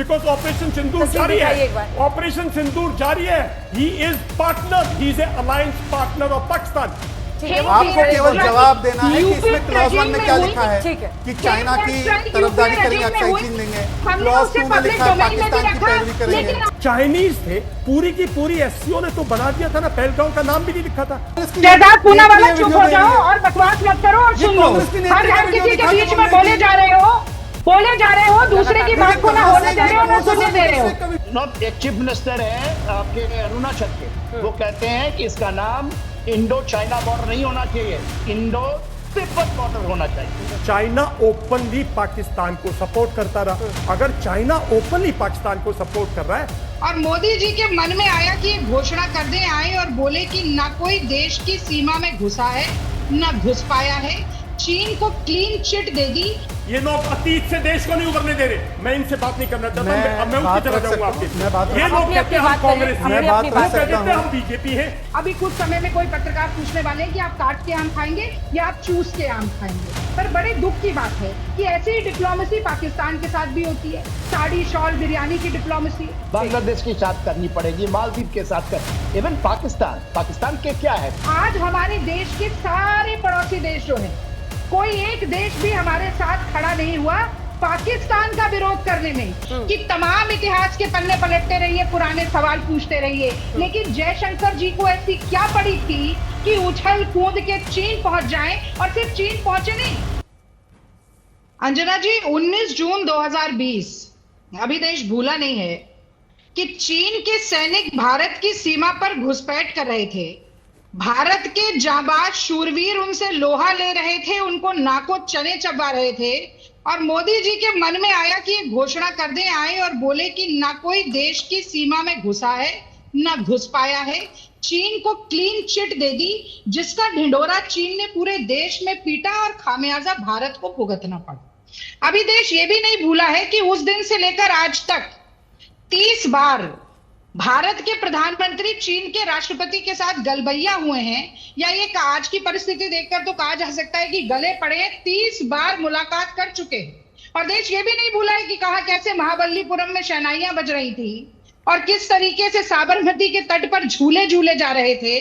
Because operation सिंदूर जारी है, operation सिंदूर जारी है। He is partner, he is a alliance partner of Pakistan. आपको केवल जवाब देना है कि इसमें क्लॉज 1 में क्या लिखा है कि चाइना की तरफदारी करेंगे, अक्साई चीन देंगे। क्लॉज 2 में लिखा है पाकिस्तान की पैरवी करेंगे। चाइनीज थे, पूरी की पूरी एससीओ ने तो बना दिया था ना, पहलगांव का नाम भी नहीं लिखा था। शहजाद पूना वाला चुप हो जाओ और बकवास मत करो और सुन लो। हर किसी के बीच में बोले जा रहे हो, दूसरे की बात को ना होने दे रहे हो, ना सुनने दे रहे हो। एक चीफ मिनिस्टर है आपके अरुणाचल के, वो कहते हैं कि इसका नाम इंडो चाइना बॉर्डर नहीं होना चाहिए, इंडो तिब्बत बॉर्डर होना चाहिए। चाइना ओपनली पाकिस्तान को सपोर्ट करता रहा। अगर चाइना ओपनली पाकिस्तान को सपोर्ट कर रहा है और मोदी जी के मन में आया कि घोषणा कर दे आए और बोले कि ना कोई देश की सीमा में घुसा है, ना घुस पाया है, चीन को क्लीन चिट दे दी। ये लोग अतीत से देश को नहीं उभरने दे रहे। मैं इनसे बात नहीं करना चाहता, मैं उनकी तरफ जाऊंगा आपके। ये लोग कहते हैं हम कांग्रेस हैं, वो कहते हैं हम बीजेपी हैं। अभी कुछ समय में कोई पत्रकार पूछने वाले हैं कि आप काट के आम खाएंगे या आप चूस के आम खाएंगे। पर बड़े दुख की बात है कि ऐसी डिप्लोमेसी पाकिस्तान के साथ भी होती है। साड़ी, शॉल, बिरयानी की डिप्लोमेसी बांग्लादेश के साथ करनी पड़ेगी, मालदीव के साथ कर, इवन पाकिस्तान के क्या है। आज हमारे देश के सारे पड़ोसी देश जो है, कोई एक देश भी हमारे साथ खड़ा नहीं हुआ पाकिस्तान का विरोध करने में कि तमाम इतिहास के पन्ने पलटते रहिए, पुराने सवाल पूछते रहिए, लेकिन जयशंकर जी को ऐसी क्या पड़ी थी कि उछल कूद के चीन पहुंच जाएं और सिर्फ चीन पहुंचे नहीं। अंजना जी, 19 जून 2020 अभी देश भूला नहीं है कि चीन के सैनिक भारत की सीमा पर घुसपैठ कर रहे थे। भारत के जाबाज शूरवीर उनसे लोहा ले रहे थे, उनको नाको चने चबा रहे थे और मोदी जी के मन में आया कि ये घोषणा कर दे आए और बोले कि ना कोई देश की सीमा में घुसा है, ना घुस पाया है, चीन को क्लीन चिट दे दी, जिसका ढिंढोरा चीन ने पूरे देश में पीटा और खामियाजा भारत को भुगतना पड़ा। अभी देश ये भी नहीं भूला है कि उस दिन से लेकर आज तक 30 बार भारत के प्रधानमंत्री चीन के राष्ट्रपति के साथ गलबैया हुए हैं, या ये आज की परिस्थिति देखकर तो कहा जा सकता है कि गले पड़े। 30 बार मुलाकात कर चुके हैं और देश ये भी नहीं भूला है कि कहा कैसे महाबलीपुरम में शहनाइयां बज रही थी और किस तरीके से साबरमती के तट पर झूले झूले जा रहे थे।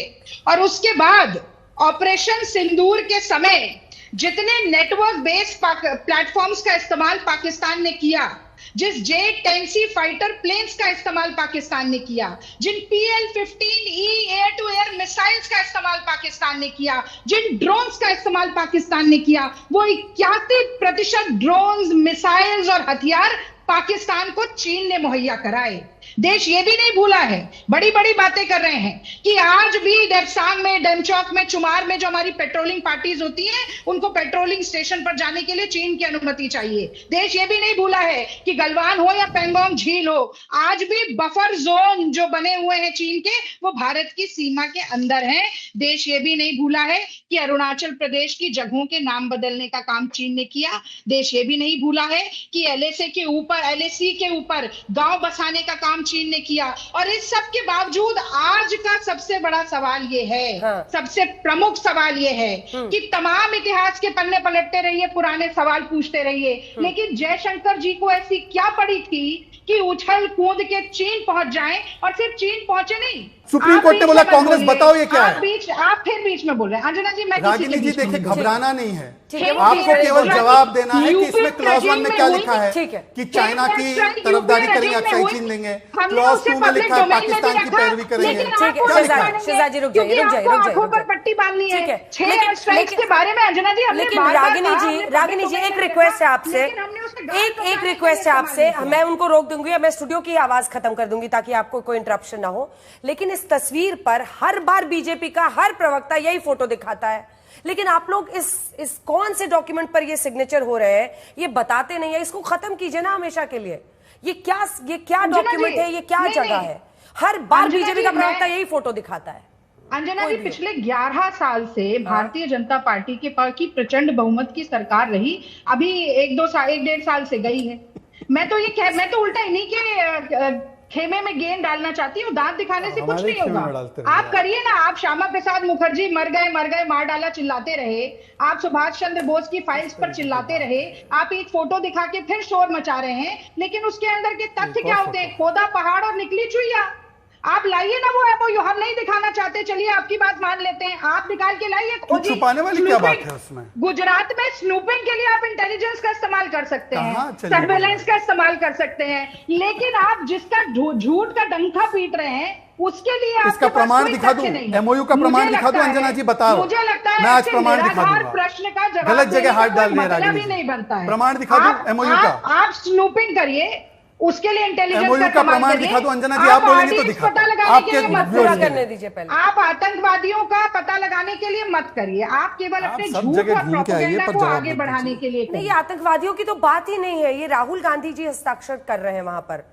और उसके बाद ऑपरेशन सिंदूर के समय जितने नेटवर्क बेस्ड प्लेटफॉर्म्स का इस्तेमाल पाकिस्तान ने किया, जिस J-10C फाइटर प्लेन्स का इस्तेमाल पाकिस्तान ने किया, जिन PL-15E air to air missiles का इस्तेमाल पाकिस्तान ने किया, जिन ड्रोन्स का इस्तेमाल पाकिस्तान ने किया, वो 81% ड्रोन्स, मिसाइल्स और हथियार पाकिस्तान को चीन ने मुहैया कराए। देश ये भी नहीं भूला है, बड़ी बड़ी बातें कर रहे हैं कि आज भी डेपसांग में, डेमचौक में, चुमार में जो हमारी पेट्रोलिंग पार्टीज होती हैं, उनको पेट्रोलिंग स्टेशन पर जाने के लिए चीन की अनुमति चाहिए। देश ये भी नहीं भूला है कि गलवान हो या पेंगोंग झील हो, आज भी बफर जोन जो बने हुए हैं चीन के, वो भारत की सीमा के अंदर हैं। देश ये भी नहीं भूला है कि अरुणाचल प्रदेश की जगहों के नाम बदलने का काम चीन ने किया। देश ये भी नहीं भूला है कि LAC के ऊपर गांव बसाने का काम चीन ने किया। और इस सब के बावजूद आज का सबसे बड़ा सवाल ये है, सबसे प्रमुख सवाल ये है कि तमाम इतिहास के पन्ने पलटते रहिए, पुराने सवाल पूछते रहिए, लेकिन जयशंकर जी को ऐसी क्या पड़ी थी कि उछल कूद के चीन पहुंच जाएं और सिर्फ चीन पहुंचे नहीं। सुप्रीम कोर्ट ने बोला कांग्रेस बताओ ये क्या है। आप फिर बीच में बोल रहे हैं। अंजना जी, मैं रागिनी जी देखिए, घबराना नहीं है, आपको केवल जवाब देना है कि इसमें क्लॉज 1 में क्या लिखा है कि चाइना की तरफदारी करेंगे, अक्साई चीन देंगे। क्लॉज 2 में लिखा है पाकिस्तान की पैरवी करेंगे। शहजाद जी रुक जाइए, पर पट्टी बांधनी है 6 एयर स्ट्राइक्स के बारे में। अंजना जी, लेकिन रागिनी जी एक रिक्वेस्ट है आपसे, एक रिक्वेस्ट है आपसे, मैं उनको रोक दूंगी, मैं स्टूडियो की आवाज खत्म कर दूंगी ताकि आपको कोई इंटरप्शन ना हो। लेकिन इस तस्वीर पर हर बार बीजेपी का हर प्रवक्ता यही फोटो दिखाता है, लेकिन आप लोग इस कौन से डॉक्यूमेंट पर ये सिग्नेचर हो रहे हैं ये बताते नहीं है। इसको खत्म कीजिए ना हमेशा के लिए। ये क्या डॉक्यूमेंट है, ये क्या जगह है? हर बार बीजेपी का प्रवक्ता यही फोटो दिखाता है। अंजना जी, पिछले 11 साल से भारतीय जनता पार्टी की प्रचंड बहुमत की सरकार रही, अभी 1-1.5 साल से गई है। मैं तो उल्टा इन्हीं के खेमे में गेंद डालना चाहती हूँ, दांत दिखाने से कुछ हमारे नहीं खेमे में होगा। डालते रहे आप करिए ना, आप श्यामा प्रसाद मुखर्जी मर गए मार डाला चिल्लाते रहे, आप सुभाष चंद्र बोस की फाइल्स पर चिल्लाते रहे, आप एक फोटो दिखा के फिर शोर मचा रहे हैं, लेकिन उसके अंदर के तथ्य क्या होते हैं? खोदा पहाड़ और निकली चुईया। आप लाइए ना वो MOU, हम नहीं दिखाना चाहते, चलिए आपकी बात मान लेते हैं, आप निकाल के लाइए। कुछ छुपाने वाली क्या बात है उसमें? गुजरात में स्नूपिंग के लिए आप इंटेलिजेंस का इस्तेमाल कर सकते हैं, कहाँ? चलिए सर्वेलेंस का इस्तेमाल कर सकते हैं, लेकिन आप जिसका झूठ का डंका पीट रहे हैं उसके लिए आपके इसका पास प्रमाण कोई दिखा तथ्य दूं? नहीं है। MOU का प्रमाण मुझे दिखा दूं? लगता है- अंजना जी बताओ। मुझे लगता है मैं आज ऐसे प्रमाण दिखा निराधार दूंगा। प्रश्न का जवाब गलत जगह देने हाथ का डाल कोई रहे हैं मतलब रागिनी ही जी। नहीं बनता है। प्रमाण दिखा दूं MOU का? आप स्नूपिंग करिए, उसके लिए इंटेलिजेंस MOU का कमाल प्रमाण करिए। दिखा दूं अंजना जी, आप बोलेंगे तो ऑडियंस दिखा पता दूं। लगाने आपके के लिए मत व्यूअर्स पूरा के लिए। करने दीजिए पहले। आप आतंकवादियों का पता लगाने के लिए मत करिए, आप केवल आप अपने सब झूठ जगह और घूम के आइए, प्रोपेगेंडा पर को जवाब आगे मत बढ़ाने दीजिए। के लिए नहीं, ये करिए। आतंकवादियों की तो बात ही नहीं है, ये राहुल गांधी जी हस्ताक्षर कर रहे हैं वहां पर,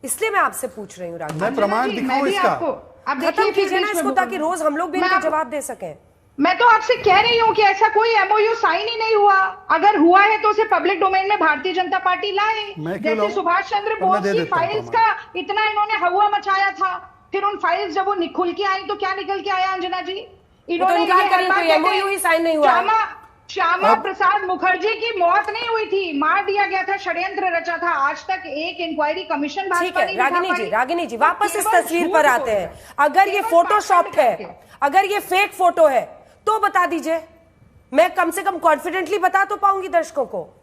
इसलिए मैं आपसे पूछ रही हूँ राघव। मैं प्रमाण जी, दिखाऊं मैं भी इसका? आपको- अब खत्म देखिए, कीजिए फिर ना बीच इसको, में ताकि बोलूं। रोज हम लोग भी मैं इनको आप- जवाब दे सकें। मैं तो आपसे कह रही हूँ कि ऐसा कोई MOU साइन ही नहीं हुआ, अगर हुआ है तो उसे पब्लिक डोमेन में भारतीय जनता पार्टी लाए। मैं क्यों जैसे लाऊं? सुभाष चंद्र पर मैं बोस दे की देता हूं फाइल्स प्रमाण। का इतना इन्होंने हवा मचाया था, फिर उन फाइल्स जब वो खुल के आई तो क्या निकल के आया अंजना जी? इन्होंने इनकार ये करिए, हर बार कोई कहते MOU हैं, ही साइन नहीं हुआ है। श्यामा प्रसाद मुखर्जी की मौत नहीं हुई थी, मार दिया गया था, षड्यंत्र रचा था। आज तक एक इंक्वायरी कमीशन ठीक भाजपा है नहीं बिठा पाई। रागिनी जी वापस इस केवल तस्वीर झूठ पर बोल आते रहे हैं। अगर ये केवल फोटोशॉप पाखंड है, करके। अगर ये फेक फोटो है तो बता दीजिए, मैं कम से कम कॉन्फिडेंटली बता तो पाऊंगी दर्शकों को।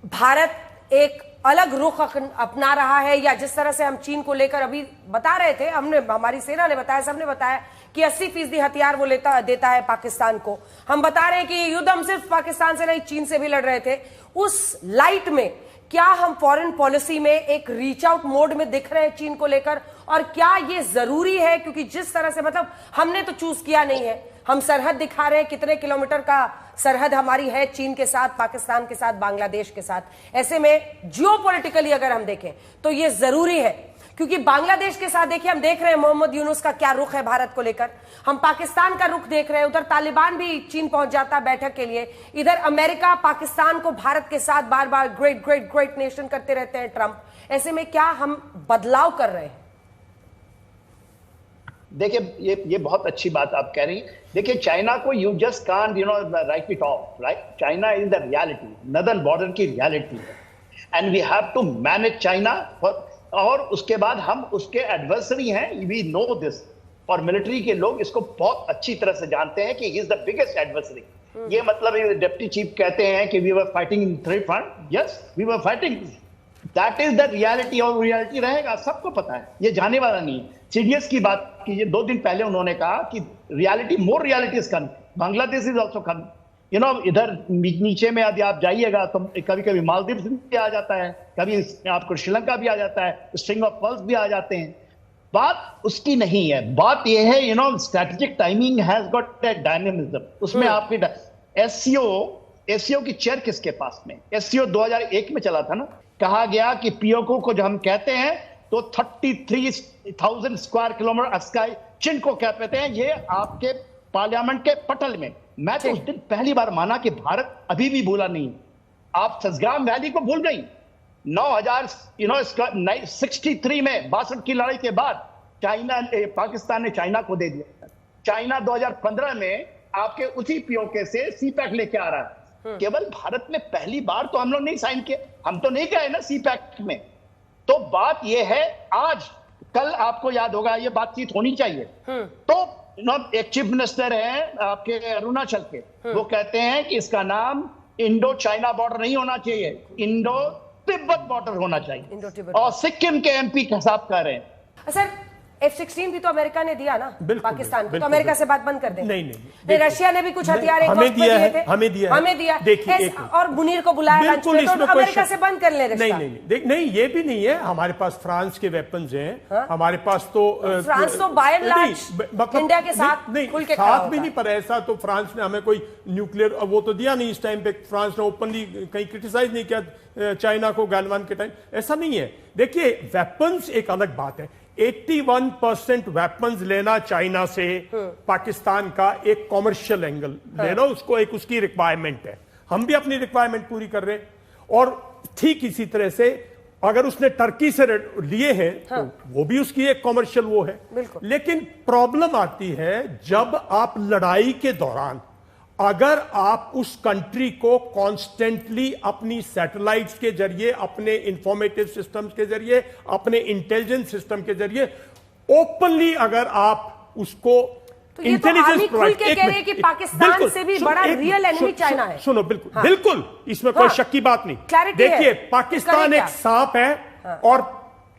भारत एक अलग रुख अपना रहा है, या जिस तरह से हम चीन को लेकर अभी बता रहे थे, हमने, हमारी सेना ने बताया, सबने बताया कि 80% हथियार वो देता है पाकिस्तान को। हम बता रहे हैं कि ये युद्ध हम सिर्फ पाकिस्तान से नहीं चीन से भी लड़ रहे थे। उस लाइट में क्या हम फॉरेन पॉलिसी में एक रीच आउट मोड में दिख रहे हैं चीन को लेकर, और क्या ये जरूरी है? क्योंकि जिस तरह से, मतलब हमने तो चूज किया नहीं है, हम सरहद दिखा रहे हैं, कितने किलोमीटर का सरहद हमारी है चीन के साथ, पाकिस्तान के साथ, बांग्लादेश के साथ। ऐसे में जियोपॉलिटिकली अगर हम देखें तो ये जरूरी है, क्योंकि बांग्लादेश के साथ देखिए, हम देख रहे हैं मोहम्मद यूनुस का क्या रुख है भारत को लेकर, हम पाकिस्तान का रुख देख रहे हैं, उधर तालिबान भी चीन पहुंच जाता बैठक के लिए, इधर अमेरिका पाकिस्तान को भारत के साथ बार बार ग्रेट ग्रेट ग्रेट नेशन करते रहते हैं ट्रंप। ऐसे में क्या हम बदलाव कर रहे हैं? देखिए, ये बहुत अच्छी बात आप कह रही हैं। देखिए, चाइना को you just can't write it off, right? China is the reality, northern border की रियलिटी है, and we have to manage China. और उसके बाद हम उसके एडवर्सरी हैं, वी नो दिस, और मिलिट्री के लोग इसको बहुत अच्छी तरह से जानते हैं कि he is the biggest adversary. ये मतलब डिप्टी चीफ कहते हैं कि we were fighting in three front, yes we were fighting, that is the reality, और रियलिटी रहेगा, सबको पता है, ये जाने वाला नहीं है। सीडीएस की बात कीजिए, 2 दिन पहले उन्होंने कहा कि reality, more reality is coming, Bangladesh is also coming, इधर नीचे में यदि आप जाइएगा तो कभी कभी मालदीव भी आ जाता है, कभी आपको श्रीलंका भी आ जाता है, स्ट्रिंग ऑफ पर्ल्स भी आ जाते हैं। बात उसकी नहीं है, बात यह है strategic timing has got a dynamism. उसमें आपकी एससीओ की चेयर किसके पास में? एससीओ 2001 में चला था ना, कहा गया कि पीओके को जो हम कहते हैं तो 33,000 स्क्वायर किलोमीटर स्काई चिन को क्या कहते हैं, ये आपके पार्लियामेंट के पटल में। मैं तो उस दिन पहली बार माना कि भारत अभी भी भूला नहीं। आप ससग्राम वैली को भूल गई। 63 में 62 की लड़ाई के बाद पाकिस्तान ने चाइना को दे दिया। चाइना 2015 में आपके उसी पीओके से सीपैक लेके आ रहा है। केवल भारत में पहली बार तो हम लोग नहीं साइन किए, हम तो नहीं गए ना सीपैक में। तो बात यह है, आज कल आपको याद होगा, ये बातचीत होनी चाहिए। तो एक चीफ मिनिस्टर है आपके अरुणाचल के, वो कहते हैं कि इसका नाम इंडो चाइना बॉर्डर नहीं होना चाहिए, इंडो तिब्बत बॉर्डर होना चाहिए। और सिक्किम के एमपी का साहब कह रहे हैं। सर, F-16 भी तो अमेरिका ने दिया ना पाकिस्तान को, तो अमेरिका से बात बंद कर दें। नहीं, रशिया ने भी कुछ हथियार एक हमें वक्त में दिए थे, हमें दिया। देखिए, और मुनीर को बुलाया लंच पे, तो अमेरिका से बंद कर ले रिश्ता। नहीं, ये भी नहीं है। हमारे पास फ्रांस के वेपन्स हैं, हमारे पास तो फ्रांस तो बाय एंड लार्ज इंडिया के साथ खुल के खड़ा साथ भी नहीं, पर ऐसा तो फ्रांस ने हमें कोई न्यूक्लियर वो तो दिया नहीं इस टाइम पे। फ्रांस ने ओपनली कहीं क्रिटिसाइज नहीं किया चाइना को गालवान के टाइम, ऐसा नहीं है। देखिए, वेपन्स एक अलग बात है। 81% वेपन्स लेना चाइना से पाकिस्तान का एक कॉमर्शियल एंगल लेना, उसको एक उसकी रिक्वायरमेंट है। हम भी अपनी रिक्वायरमेंट पूरी कर रहे हैं। और ठीक इसी तरह से अगर उसने टर्की से लिए हैं तो वो भी उसकी एक कॉमर्शियल वो है। लेकिन प्रॉब्लम आती है जब आप लड़ाई के दौरान अगर आप उस कंट्री को कॉन्स्टेंटली अपनी सैटेलाइट्स के जरिए, अपने इंफॉर्मेटिव सिस्टम्स के जरिए, अपने इंटेलिजेंस सिस्टम के जरिए ओपनली अगर आप उसको तो ये तो आर्मी खुल के कह रहे हैं कि पाकिस्तान से भी बड़ा रियल एनिमी चाइना है। सुनो, बिल्कुल बिल्कुल इसमें कोई शक की बात नहीं। देखिए, पाकिस्तान एक सांप है और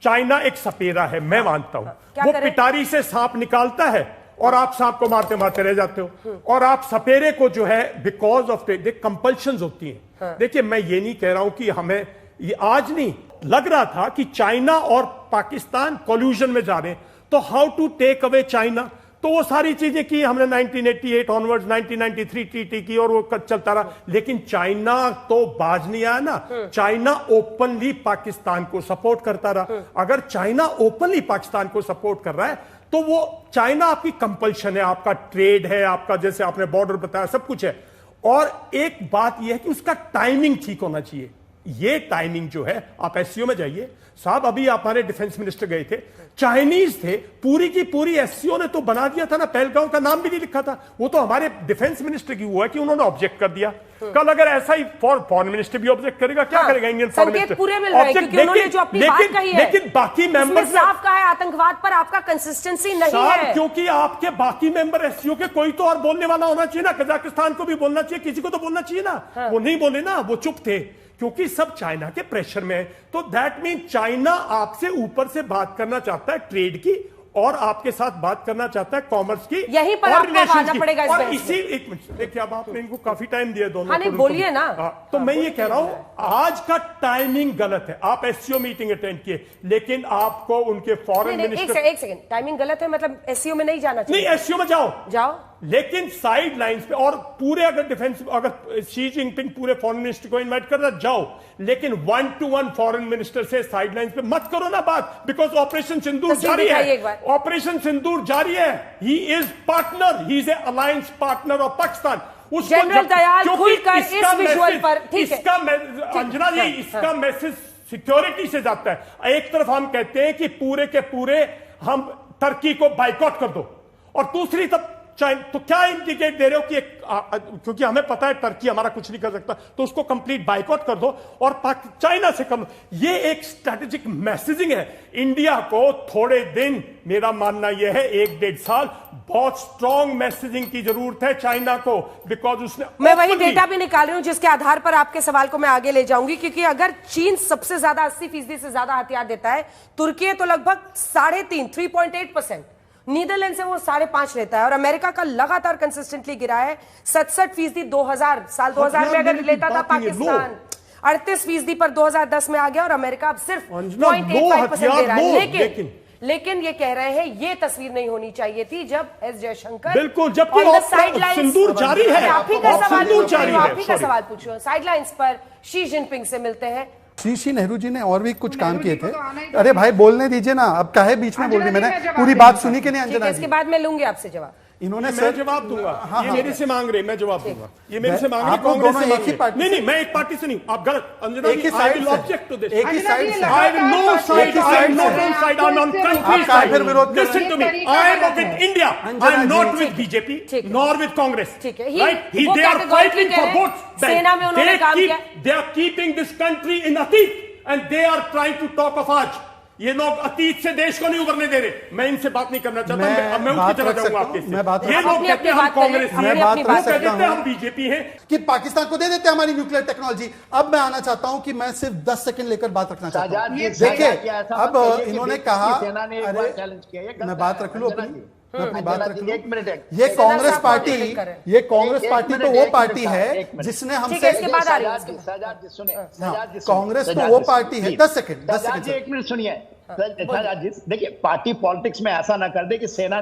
चाइना एक सपेरा है, मैं मानता हूं। वो पिटारी से सांप निकालता है और आप सांप को मारते मारते रह जाते हो, और आप सपेरे को जो है बिकॉज ऑफ कंपल्शंस होती हैं। देखिए, मैं ये नहीं कह रहा हूं कि हमें ये आज नहीं लग रहा था कि चाइना और पाकिस्तान कोल्यूजन में जा रहे हैं, तो how to take away China, तो वो सारी चीजें की हमने 1988 ऑनवर्ड्स, 1993 ट्रीटी की और वो चलता रहा। लेकिन चाइना तो बाज नहीं आया ना। चाइना ओपनली पाकिस्तान को सपोर्ट करता रहा। अगर चाइना ओपनली पाकिस्तान को सपोर्ट कर रहा है तो वो चाइना आपकी कंपल्शन है, आपका ट्रेड है, आपका जैसे आपने बॉर्डर बताया सब कुछ है। और एक बात यह है कि उसका टाइमिंग ठीक होना चाहिए। ये टाइमिंग जो है, आप एससीओ में जाइए साहब, अभी आप हमारे डिफेंस मिनिस्टर गए थे, चाइनीज थे, पूरी की पूरी एससीओ ने तो बना दिया था ना, पहलगांव का नाम भी नहीं लिखा था। वो तो हमारे डिफेंस मिनिस्टर की हुआ है कि उन्होंने ऑब्जेक्ट कर दिया। कल अगर ऐसा ही फॉरेन मिनिस्टर भी ऑब्जेक्ट करेगा, क्या करेगा इंडियन फॉरेन मिनिस्टर? पूरे मिल रहे हैं क्योंकि उन्होंने जो अपनी बात कही है, लेकिन बाकी मेंबर्स साफ कहा है आतंकवाद पर आपका कंसिस्टेंसी नहीं है। क्योंकि आपके बाकी मेंबर एससीओ के कोई तो और बोलने वाला होना चाहिए ना। कजाकिस्तान को भी बोलना चाहिए, किसी को तो बोलना चाहिए ना। वो नहीं बोले ना, वो चुप थे क्योंकि सब चाइना के प्रेशर में है। तो दैट मीन चाइना आपसे ऊपर से बात करना चाहता है ट्रेड की, और आपके साथ बात करना चाहता है कॉमर्स की, यहीं पर आपको आना पड़ेगा इस और बहस इसी एक मिनट देखिए, अब आपने इनको काफी टाइम दिया दोनों। हाँ, नहीं बोलिए ना। तो मैं ये कह रहा हूं आज का टाइमिंग गलत है। आप एससीओ मीटिंग अटेंड किए, लेकिन आपको उनके फॉरेन मिनिस्टर, एक सेकंड, टाइमिंग गलत है मतलब एससीओ में नहीं जाना चाहिए? नहीं, एससीओ में जाओ, लेकिन साइड लाइंस पे, और पूरे अगर डिफेंस, अगर शी जिनपिंग पूरे फॉरेन मिनिस्टर को इनवाइट कर रहा, जाओ, लेकिन 1-to-1 फॉरेन मिनिस्टर से साइड लाइंस पे मत करो ना बात, बिकॉज ऑपरेशन सिंदूर जारी है। ऑपरेशन सिंदूर जारी है। He is partner, he is a alliance partner of Pakistan. General Dayal खुलकर इस विजुअल पर, ठीक है अंजना जी, इसका मैसेज सिक्योरिटी से जाता है। एक तरफ हम कहते हैं कि पूरे के पूरे हम टर्की को बाइकआउट कर दो, और दूसरी तरफ तो क्या इंडिकेट दे रहे हो कि क्योंकि हमें पता है टर्की हमारा कुछ नहीं कर सकता, तो उसको कंप्लीट बाइकआउट कर दो और चाइना से कम। ये एक स्ट्रैटेजिक मैसेजिंग है इंडिया को। थोड़े दिन, मेरा मानना यह है 1-1.5 साल, बहुत स्ट्रॉन्ग मैसेजिंग की जरूरत है चाइना को, बिकॉज उसने, मैं वही डेटा भी निकाल रही हूं जिसके आधार पर आपके सवाल को मैं आगे ले जाऊंगी, क्योंकि अगर चीन सबसे ज्यादा 80% से ज्यादा हथियार देता है, तुर्की तो लगभग 3.8%, नीदरलैंड से वो 5.5 लेता है, और अमेरिका का लगातार कंसिस्टेंटली गिरा है 67% 2000 में अगर लेता था पाकिस्तान, 38% पर 2010 में आ गया, और अमेरिका अब सिर्फ 0.85% दे रहा है। लेकिन ये कह रहे हैं ये तस्वीर नहीं होनी चाहिए थी जब एस जयशंकर, बिल्कुल, जबकि सिंदूर जारी है। आप ही का सवाल पूछो, साइडलाइंस पर शी जिनपिंग से मिलते हैं। श्री नेहरू जी ने और भी कुछ काम किए थे। अरे भाई बोलने दीजिए ना, अब काहे बीच में बोल रही? मैंने पूरी बात सुनी कि नहीं अंजना जी? इसके बाद मैं लूंगी आपसे जवाब। इन्होंने मैं जवाब दूंगा। ये मेरे से मांग रहे, मैं जवाब दूंगा। ये मेरे से मांग रहे, कांग्रेस से मांग रहे। नहीं, मैं एक पार्टी से नहीं, आप गलत। अंजना जी, I will object to this. एक ही साइड से, I have no side, I have no side, I'm on country side. Listen to me, I am with India, I am not with BJP, nor with Congress. Right? They are fighting for votes. सेना में उन्होंने काम किया। They are keeping this country in अतीत, and they are trying to talk of आज। ये लोग अतीत से देश को नहीं उभरने दे रहे। मैं इनसे बात नहीं करना चाहता, मैं उनकी तरह जाऊंगा आपके। ये लोग कहते हैं हम कांग्रेस हैं, वो कहते हैं हम बीजेपी हैं, कि पाकिस्तान को दे देते हैं हमारी न्यूक्लियर टेक्नोलॉजी। अब मैं आना चाहता हूं कि मैं सिर्फ 10 सेकंड लेकर बात रखना चाहता हूं। देखिए, अब इन्होंने कहा, अरे मैं बात रख लूं अपनी, मैं अपनी बात रख लूं। ये कांग्रेस पार्टी तो वो पार्टी है जिसने हमसे, कांग्रेस तो वो पार्टी है। 10 सेकंड 1 मिनट सुनिए। देखिए, पार्टी पॉलिटिक्स में ऐसा ना कर दे कि सेना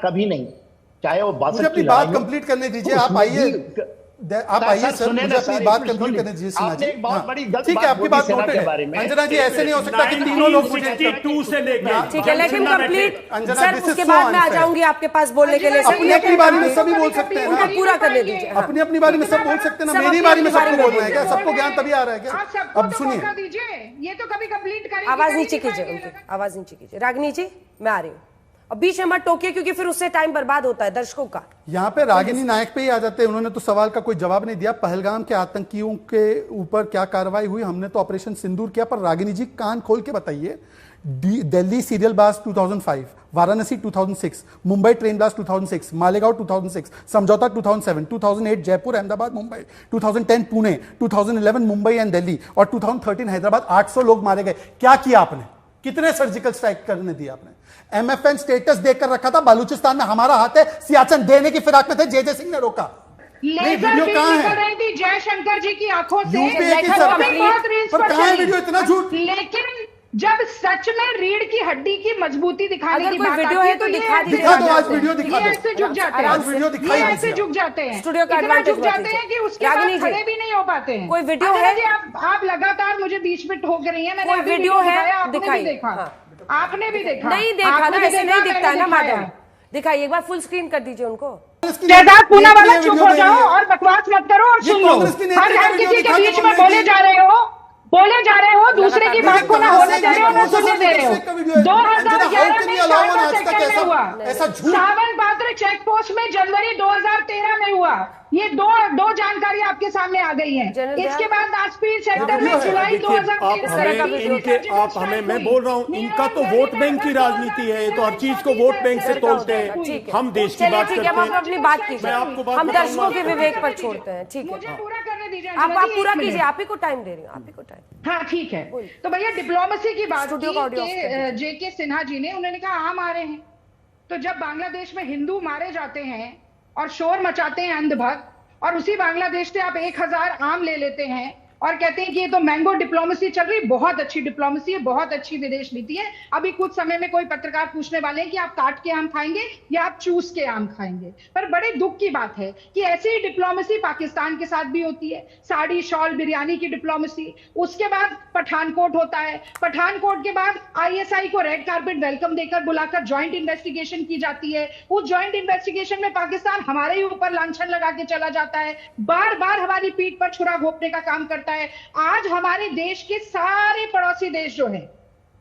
कभी नहीं, चाहे वो मुझे अपनी बात कंप्लीट करने दीजिए। आप आइए, आप आइए सर, मुझे अपनी बात कंप्लीट करने दीजिए सिन्हा जी। ठीक है, आपकी बात नोटेड है। अंजना जी, ऐसे नहीं हो सकता कि तीनों लोग मुझे से लेकर, ठीक है, लेकिन कंप्लीट अंजना, सर उसके बाद मैं आ जाऊंगी आपके पास बोलने के लिए। अपनी अपनी बारी में सभी बोल सकते हैं, उनको पूरा करने दीजिए। अपनी अपनी बारी में सब बोल सकते हैं ना, मेरी बारी में सबको बोलना है क्या? सबको ज्ञान तभी आ रहा है क्या? अब सुनिए, ये तो कभी कंप्लीट करें। आवाज नीचे कीजिए, उनकी आवाज नीचे कीजिए। रागिनी जी, मैं आ रही हूँ, अब बीच में मत टोकिए क्योंकि फिर उससे टाइम बर्बाद होता है दर्शकों का। यहाँ पे रागिनी नायक पे ही आ जाते हैं। उन्होंने तो सवाल का कोई जवाब नहीं दिया। पहलगाम के आतंकियों के ऊपर क्या कार्रवाई हुई? हमने तो ऑपरेशन सिंदूर किया, पर रागिनी जी कान खोल के बताइए। Delhi serial blast 2005, Varanasi 2006, Mumbai train blast 2006, Malegaon 2006, समझौता 2007, 2008 जयपुर, अहमदाबाद, मुंबई, 2010 पुणे, 2011 मुंबई एंड दिल्ली और 2013 हैदराबाद। 800 लोग मारे गए। क्या किया आपने? कितने सर्जिकल स्ट्राइक करने दिए आपने? एमएफएन स्टेटस देकर रखा था, बलूचिस्तान में हमारा हाथ है, सियाचिन देने की फिराक में थे, जे सिंह ने रोका। नहीं, वीडियो कहां है? जयशंकर जी की आंखों से यूपीए की सरकार पर कहां है वीडियो? इतना झूठ। लेकिन जब सच में रीढ़ की हड्डी की मजबूती दिखाने की बात वीडियो है तो दिखा दीजिए। दिखा दो, आज वीडियो दिखा दो। ऐसे झुक जाते हैं, आज वीडियो दिखाई दीजिए। ऐसे झुक जाते हैं, स्टूडियो का एडवांटेज झुक जाते हैं कि उसके बाद खड़े भी नहीं हो पाते हैं। कोई वीडियो है? आप लगातार मुझे बीच में ठोक रही हैं। कोई वीडियो है? दिखाई, आपने भी देखा? नहीं देखा ना, ऐसे नहीं दिखता है ना मैडम। दिखाइए एक बार, फुल स्क्रीन कर दीजिए उनको। जयदाद पूना वाला चुप हो जाओ और बकवास मत करो और सुन लो। हर किसी के बीच में बोले जा रहे हो, दूसरे की बात को ना होने दे रहे हो, ना सुनने दे रहे हो। 2011 में सेक्टर में हुआ, सावन पात्र चेक पोस्ट में जनवरी 2013 में हुआ। ये दो जानकारी आपके सामने आ गई है। इसके बाद नासपीर सेक्टर में जुलाई 2013 मैं बोल रहा हूँ, इनका तो वोट बैंक की राजनीति है। ये तो हर चीज को वोट बैंक से तोलते हैं। हम देश की बात करते हैं, अपनी बात कीजिए, हम दर्शकों के विवेक पर छोड़ते हैं। ठीक है, पूरा करने दीजिए। आप पूरा कीजिए, आप ही को टाइम दे रही हूँ, आप ही को टाइम। हाँ ठीक है, तो भैया डिप्लोमेसी की बात की जेके सिन्हा जी ने, उन्होंने कहा आम आ रहे हैं। तो जब बांग्लादेश में हिंदू मारे जाते हैं और शोर मचाते हैं अंधभक्त, और उसी बांग्लादेश से आप 1000 आम ले लेते हैं और कहते हैं कि ये तो मैंगो डिप्लोमेसी चल रही, बहुत अच्छी डिप्लोमेसी है, बहुत अच्छी विदेश नीति है। अभी कुछ समय में कोई पत्रकार पूछने वाले हैं कि आप काट के आम खाएंगे या आप चूस के आम खाएंगे। पर बड़े दुख की बात है कि ऐसी ही डिप्लोमेसी पाकिस्तान के साथ भी होती है। साड़ी शॉल बिरयानी की डिप्लोमेसी, उसके बाद पठानकोट होता है, पठानकोट के बाद ISI को रेड कार्पेट वेलकम देकर बुलाकर ज्वाइंट इन्वेस्टिगेशन की जाती है। उस ज्वाइंट इन्वेस्टिगेशन में पाकिस्तान हमारे ही ऊपर लांछन लगा के चला जाता है, बार बार हमारी पीठ पर छुरा घोंपने का काम करता है। आज हमारे देश के सारे पड़ोसी देश जो हैं,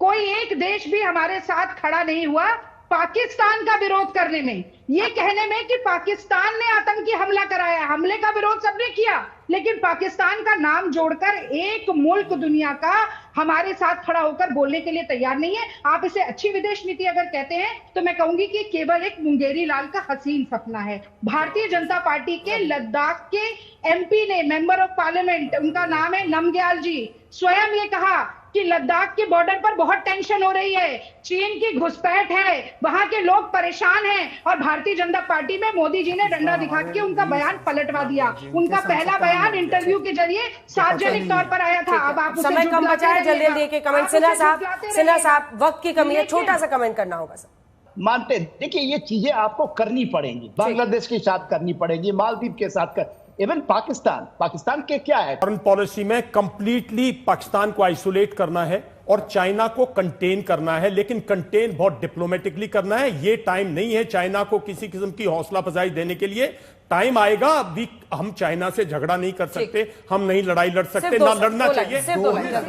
कोई एक देश भी हमारे साथ खड़ा नहीं हुआ पाकिस्तान का विरोध करने में, ये कहने में कि पाकिस्तान ने आतंकी हमला कराया। हमले का विरोध सबने किया, लेकिन पाकिस्तान का नाम जोड़कर एक मुल्क दुनिया का हमारे साथ खड़ा होकर बोलने के लिए तैयार नहीं है। आप इसे अच्छी विदेश नीति अगर कहते हैं तो मैं कहूंगी कि केवल एक मुंगेरी लाल का हसीन सपना है। भारतीय जनता पार्टी के लद्दाख के MP ने, मेंबर ऑफ पार्लियामेंट, उनका नाम है नमग्याल जी, स्वयं ये कहा कि लद्दाख के बॉर्डर पर बहुत टेंशन हो रही है, चीन की घुसपैठ है, वहां के लोग परेशान हैं, और भारतीय जनता पार्टी में मोदी जी ने डंडा दिखा के उनका बयान पलटवा दिया। उनका पहला बयान इंटरव्यू के जरिए सार्वजनिक तौर पर आया था। अब आप समय कम बचा है, जल्दी जल्दी के कमेंट। सिन्हा साहब वक्त की कमी है, छोटा सा कमेंट करना होगा सर। मानते, देखिए ये चीजें आपको करनी पड़ेंगी, बांग्लादेश के साथ करनी पड़ेगी, मालदीव के साथ इवन पाकिस्तान के क्या है फॉरेन पॉलिसी में, कंप्लीटली पाकिस्तान को आइसोलेट करना है और चाइना को कंटेन करना है, लेकिन कंटेन बहुत डिप्लोमेटिकली करना है। ये टाइम नहीं है चाइना को किसी किस्म की हौसला अफजाई देने के लिए। टाइम आएगा, अभी हम चाइना से झगड़ा नहीं कर सकते, हम नहीं लड़ाई लड़ सकते, ना लड़ना चाहिए।